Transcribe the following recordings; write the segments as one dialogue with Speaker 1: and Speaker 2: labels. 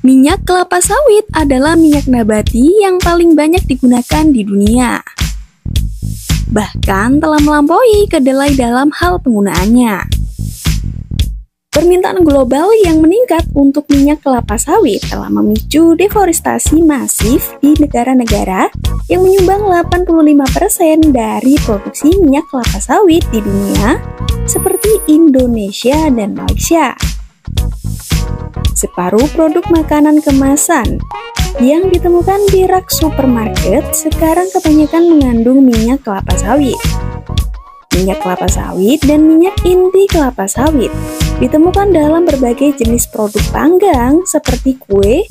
Speaker 1: Minyak kelapa sawit adalah minyak nabati yang paling banyak digunakan di dunia. Bahkan telah melampaui kedelai dalam hal penggunaannya. Permintaan global yang meningkat untuk minyak kelapa sawit telah memicu deforestasi masif di negara-negara yang menyumbang 85% dari produksi minyak kelapa sawit di dunia, seperti Indonesia dan Malaysia. Separuh produk makanan kemasan yang ditemukan di rak supermarket sekarang kebanyakan mengandung minyak kelapa sawit. Minyak kelapa sawit dan minyak inti kelapa sawit ditemukan dalam berbagai jenis produk panggang seperti kue,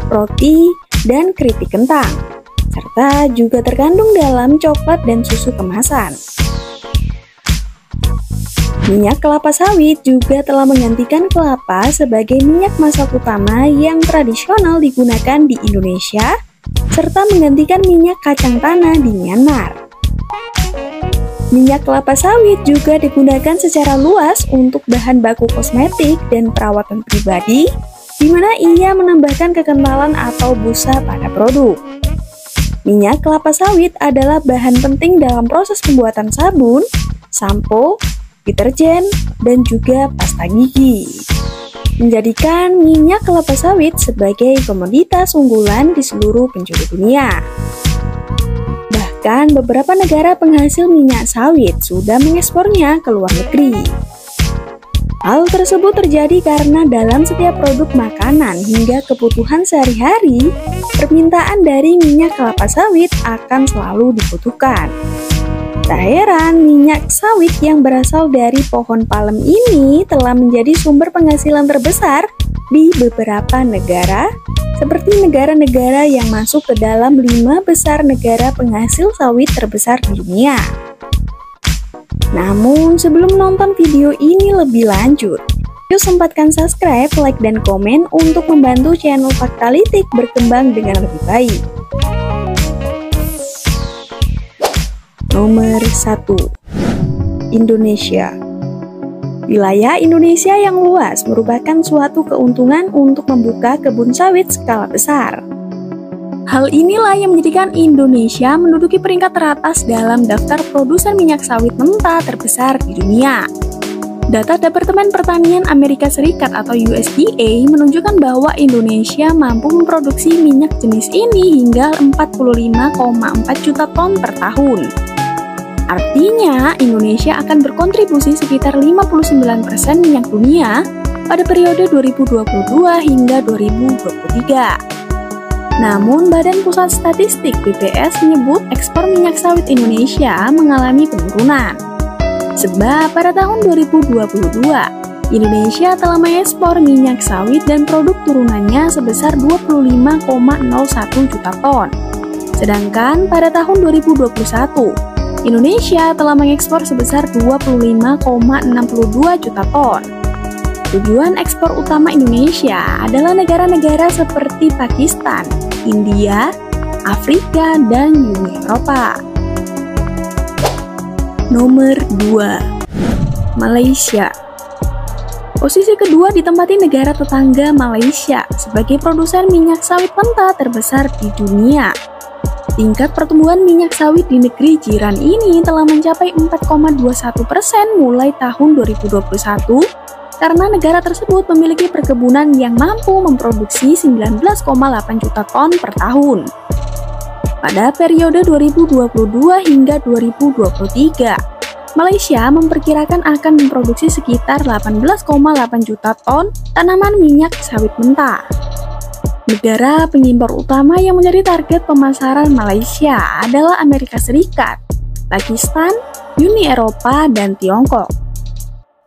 Speaker 1: roti, dan keripik kentang, serta juga terkandung dalam coklat dan susu kemasan. Minyak kelapa sawit juga telah menggantikan kelapa sebagai minyak masak utama yang tradisional digunakan di Indonesia, serta menggantikan minyak kacang tanah di Myanmar. Minyak kelapa sawit juga digunakan secara luas untuk bahan baku kosmetik dan perawatan pribadi, di mana ia menambahkan kekentalan atau busa pada produk. Minyak kelapa sawit adalah bahan penting dalam proses pembuatan sabun, sampo, deterjen, dan juga pasta gigi, menjadikan minyak kelapa sawit sebagai komoditas unggulan di seluruh penjuru dunia. Bahkan beberapa negara penghasil minyak sawit sudah mengekspornya ke luar negeri. Hal tersebut terjadi karena dalam setiap produk makanan hingga kebutuhan sehari-hari, permintaan dari minyak kelapa sawit akan selalu dibutuhkan. Tak heran, minyak sawit yang berasal dari pohon palem ini telah menjadi sumber penghasilan terbesar di beberapa negara, seperti negara-negara yang masuk ke dalam 5 besar negara penghasil sawit terbesar di dunia. Namun, sebelum menonton video ini lebih lanjut, yuk sempatkan subscribe, like, dan komen untuk membantu channel Faktalitik berkembang dengan lebih baik. Nomor 1. Indonesia. Wilayah Indonesia yang luas merupakan suatu keuntungan untuk membuka kebun sawit skala besar. Hal inilah yang menjadikan Indonesia menduduki peringkat teratas dalam daftar produsen minyak sawit mentah terbesar di dunia. Data Departemen Pertanian Amerika Serikat atau USDA menunjukkan bahwa Indonesia mampu memproduksi minyak jenis ini hingga 45,4 juta ton per tahun. Artinya, Indonesia akan berkontribusi sekitar 59% minyak dunia pada periode 2022 hingga 2023. Namun, Badan Pusat Statistik BPS menyebut ekspor minyak sawit Indonesia mengalami penurunan. Sebab pada tahun 2022, Indonesia telah mengekspor minyak sawit dan produk turunannya sebesar 25,01 juta ton. Sedangkan pada tahun 2021, Indonesia telah mengekspor sebesar 25,62 juta ton. Tujuan ekspor utama Indonesia adalah negara-negara seperti Pakistan, India, Afrika, dan Uni Eropa. Nomor 2. Malaysia. Posisi kedua ditempati negara tetangga Malaysia sebagai produsen minyak sawit mentah terbesar di dunia. Tingkat pertumbuhan minyak sawit di negeri jiran ini telah mencapai 4,21% mulai tahun 2021 karena negara tersebut memiliki perkebunan yang mampu memproduksi 19,8 juta ton per tahun. Pada periode 2022 hingga 2023, Malaysia memperkirakan akan memproduksi sekitar 18,8 juta ton tanaman minyak sawit mentah. Negara pengimpor utama yang menjadi target pemasaran Malaysia adalah Amerika Serikat, Pakistan, Uni Eropa, dan Tiongkok.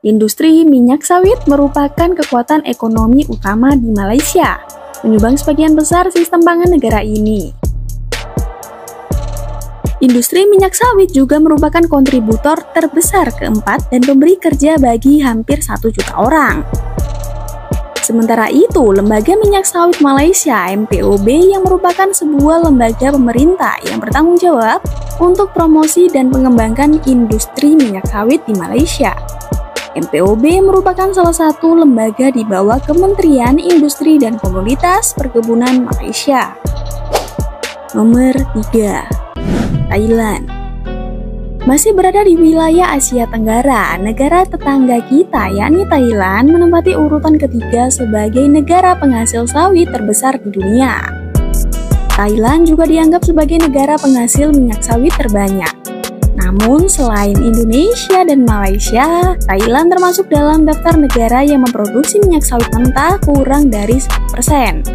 Speaker 1: Industri minyak sawit merupakan kekuatan ekonomi utama di Malaysia, menyumbang sebagian besar sistem pangan negara ini. Industri minyak sawit juga merupakan kontributor terbesar keempat dan pemberi kerja bagi hampir 1 juta orang. Sementara itu, Lembaga Minyak Sawit Malaysia (MPOB) yang merupakan sebuah lembaga pemerintah yang bertanggung jawab untuk promosi dan pengembangan industri minyak sawit di Malaysia, MPOB merupakan salah satu lembaga di bawah Kementerian Industri dan Komoditas Perkebunan Malaysia. Nomor 3. Thailand. Masih berada di wilayah Asia Tenggara, negara tetangga kita yakni Thailand menempati urutan ketiga sebagai negara penghasil sawit terbesar di dunia. Thailand juga dianggap sebagai negara penghasil minyak sawit terbanyak. Namun selain Indonesia dan Malaysia, Thailand termasuk dalam daftar negara yang memproduksi minyak sawit mentah kurang dari 10%.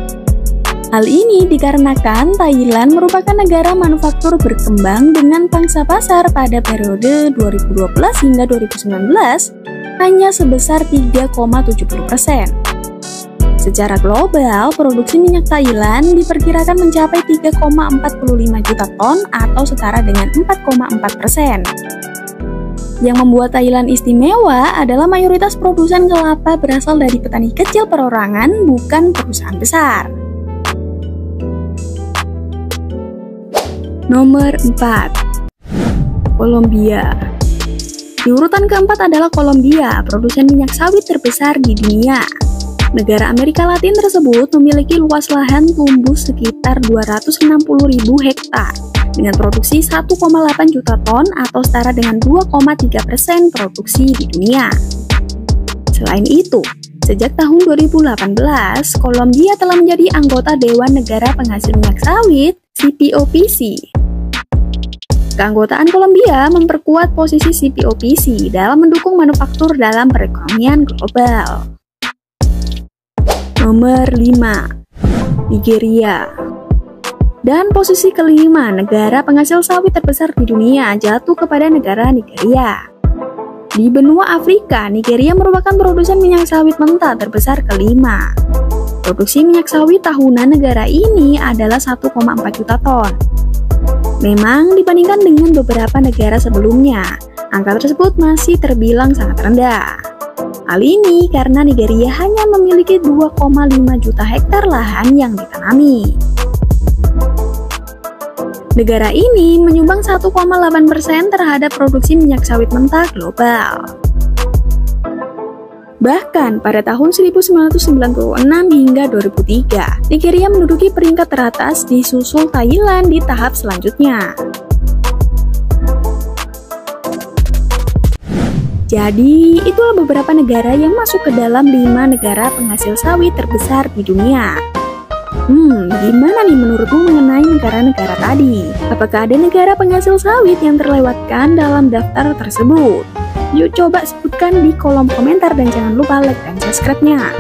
Speaker 1: Hal ini dikarenakan Thailand merupakan negara manufaktur berkembang dengan pangsa pasar pada periode 2012 hingga 2019 hanya sebesar 3,70%. Secara global, produksi minyak Thailand diperkirakan mencapai 3,45 juta ton atau setara dengan 4,4%. Yang membuat Thailand istimewa adalah mayoritas produsen kelapa berasal dari petani kecil perorangan, bukan perusahaan besar. Nomor 4. Kolombia. Di urutan keempat adalah Kolombia, produsen minyak sawit terbesar di dunia. Negara Amerika Latin tersebut memiliki luas lahan tumbuh sekitar 260.000 hektar dengan produksi 1,8 juta ton atau setara dengan 2,3% produksi di dunia. Selain itu, sejak tahun 2018, Kolombia telah menjadi anggota Dewan Negara Penghasil Minyak Sawit CPOPC. Keanggotaan Kolombia memperkuat posisi CPOPC dalam mendukung manufaktur dalam perekonomian global. Nomor 5. Nigeria. Dan posisi kelima negara penghasil sawit terbesar di dunia jatuh kepada negara Nigeria. Di benua Afrika, Nigeria merupakan produsen minyak sawit mentah terbesar kelima. Produksi minyak sawit tahunan negara ini adalah 1,4 juta ton. Memang dibandingkan dengan beberapa negara sebelumnya, angka tersebut masih terbilang sangat rendah. Hal ini karena Nigeria hanya memiliki 2,5 juta hektar lahan yang ditanami. Negara ini menyumbang 1,8% terhadap produksi minyak sawit mentah global. Bahkan pada tahun 1996 hingga 2003, Nigeria menduduki peringkat teratas disusul Thailand di tahap selanjutnya. Jadi, itulah beberapa negara yang masuk ke dalam 5 negara penghasil sawit terbesar di dunia. Gimana nih menurutmu mengenai negara-negara tadi? Apakah ada negara penghasil sawit yang terlewatkan dalam daftar tersebut? Yuk coba sebutkan di kolom komentar dan jangan lupa like dan subscribe-nya.